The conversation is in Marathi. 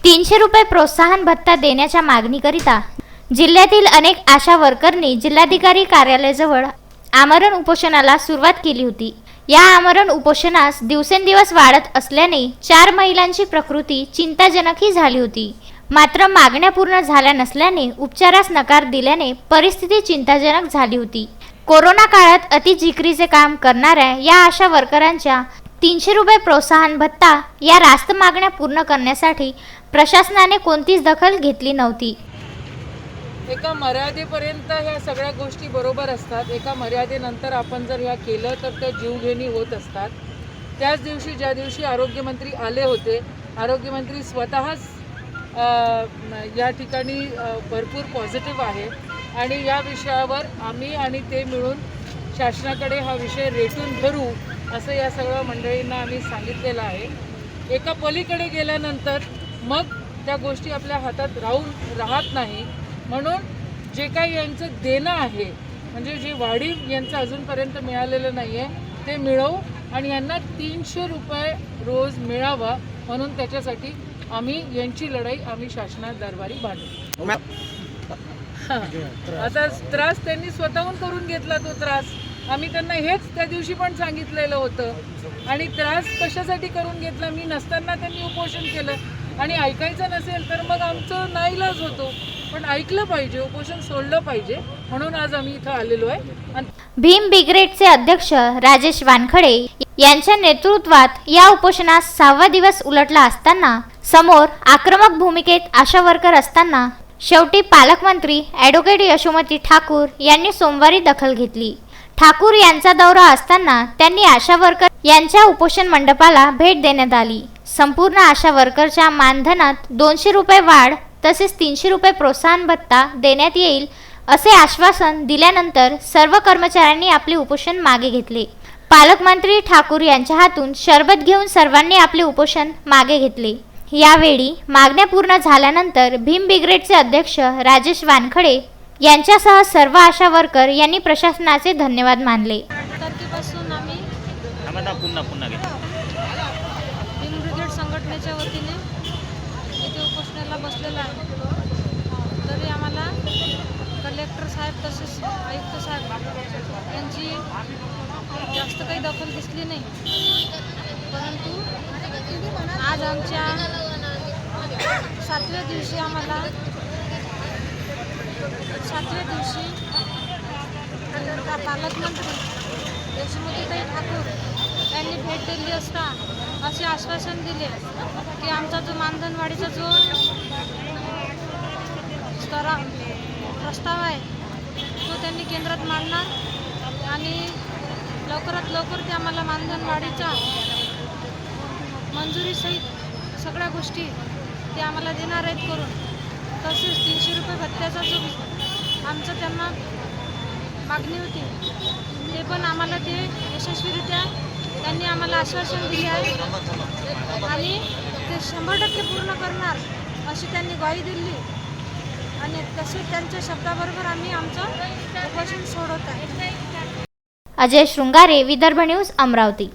300 रुपये प्रोत्साहन भत्ता देण्याच्या मागणीकरिता जिल्ह्यातील अनेक आशा वर्करनी जिल्हाधिकारी कार्यालयाजवळ आमरण उपोषणाला सुरुवात केली होती। या आमरण उपोषणास दिवसेंदिवस वाढत असल्याने 4 महिलांची प्रकृती चिंताजनकही झाली होती। मात्र मागण्या पूर्ण झाल्या नसल्याने उपचारास नकार दिल्याने परिस्थिती चिंताजनक झाली होती। कोरोना काळात अति जिकिरीचे काम करणाऱ्या या आशा वर्करांच्या 300 रुपये प्रोत्साहन भत्ता या रास्त मागण्या पूर्ण करण्यासाठी प्रशासनाने कोणतीच दखल घेतली नव्हती। एका मर्यादेपर्यंत ह्या सगळ्या गोष्टी बरोबर असतात। एका मर्यादेनंतर आपण जर ह्या केलं तर त्या जीवघेणी होत असतात। त्याच दिवशी ज्या दिवशी आरोग्यमंत्री आले होते, आरोग्यमंत्री स्वतःच या ठिकाणी भरपूर पॉझिटिव्ह आहे आणि या विषयावर आम्ही आणि ते मिळून शासनाकडे हा विषय रेटून धरू असं या सगळ्या मंडळींना आम्ही सांगितलेलं आहे। एका पलीकडे गेल्यानंतर मग त्या गोष्टी आपल्या हातात राहत नाही, म्हणून जे काही यांचं देणं आहे म्हणजे जे वाढीव यांचं अजूनपर्यंत मिळालेलं नाही आहे ते मिळवू आणि यांना 300 रुपये रोज मिळावा म्हणून त्याच्यासाठी आम्ही यांची लढाई आम्ही शासना दरबारी भांडू। आता त्रास त्यांनी स्वतःहून करून घेतला, तो त्रास आम्ही त्यांना हेच त्या दिवशी पण सांगितलेलं होतं आणि त्रास कशासाठी करून घेतला, मी नसताना त्यांनी उपोषण केलं आणि ऐकायचं नसेल तर मग आमचं नाईलाज होतो, पण ऐकलं पाहिजे, उपोषण सोडलं पाहिजे म्हणून आज आम्ही इथं आलेलो आहे। भीम ब्रिगेडचे अध्यक्ष राजेश वानखडे यांच्या नेतृत्वात या उपोषणास 6वा दिवस उलटला असताना समोर आक्रमक भूमिकेत आशा वर्कर असताना शेवटी पालकमंत्री ॲडव्होकेट यशोमती ठाकूर यांनी सोमवारी दखल घेतली। ठाकूर यांचा दौरा असताना त्यांनी आशा वर्कर यांच्या उपोषण मंडपाला भेट देण्यात आली। संपूर्ण आशा वर्करच्या मानधनात 200 रुपये वाढ तसेच 300 रुपये प्रोत्साहन भत्ता देण्यात येईल असे आश्वासन दिल्यानंतर सर्व कर्मचाऱ्यांनी आपले उपोषण मागे घेतले। पालकमंत्री ठाकूर यांच्या हातून शरबत घेऊन सर्वांनी आपले उपोषण मागे घेतले। यावेळी मागण्या पूर्ण झाल्यानंतर भीम ब्रिगेडचे अध्यक्ष राजेश वानखडे यांच्यासह सर्व आशा वर्कर यांनी प्रशासनाचे धन्यवाद मानले। तारखेपासून आम्ही भीम ब्रिगेड संघटनेच्या वतीने इथे उपोषणाला बसलेला आहे। तरी आम्हाला कलेक्टर साहेब तसेच आयुक्त साहेब यांची जास्त काही दखल दिसली नाही, परंतु आज आमच्या 7व्या दिवशी पालकमंत्री यशोमतीताई ठाकूर यांनी भेट दिली असता असे आश्वासन दिले की आमचा जो मानधनवाढीचा जो प्रस्ताव आहे तो त्यांनी केंद्रात मांडणार आणि लवकरात लवकर ते आम्हाला मानधनवाढीचा मंजुरीसहित सगळ्या गोष्टी ते आम्हाला देणार आहेत करून। तसेच 300 रुपये भत्त्याचा जो आमचं त्यांना मागणी होती ते पण आम्हाला ते यशस्वीरित्या त्यांनी आम्हाला आश्वासन दिले आहे आणि ते 100% पूर्ण करणार अशी त्यांनी ग्वाही दिली आणि तसेच त्यांच्या शब्दाबरोबर आम्ही आमचं उपोषण सोडवत आहे। अजय शृंगारे, विदर्भ न्यूज, अमरावती।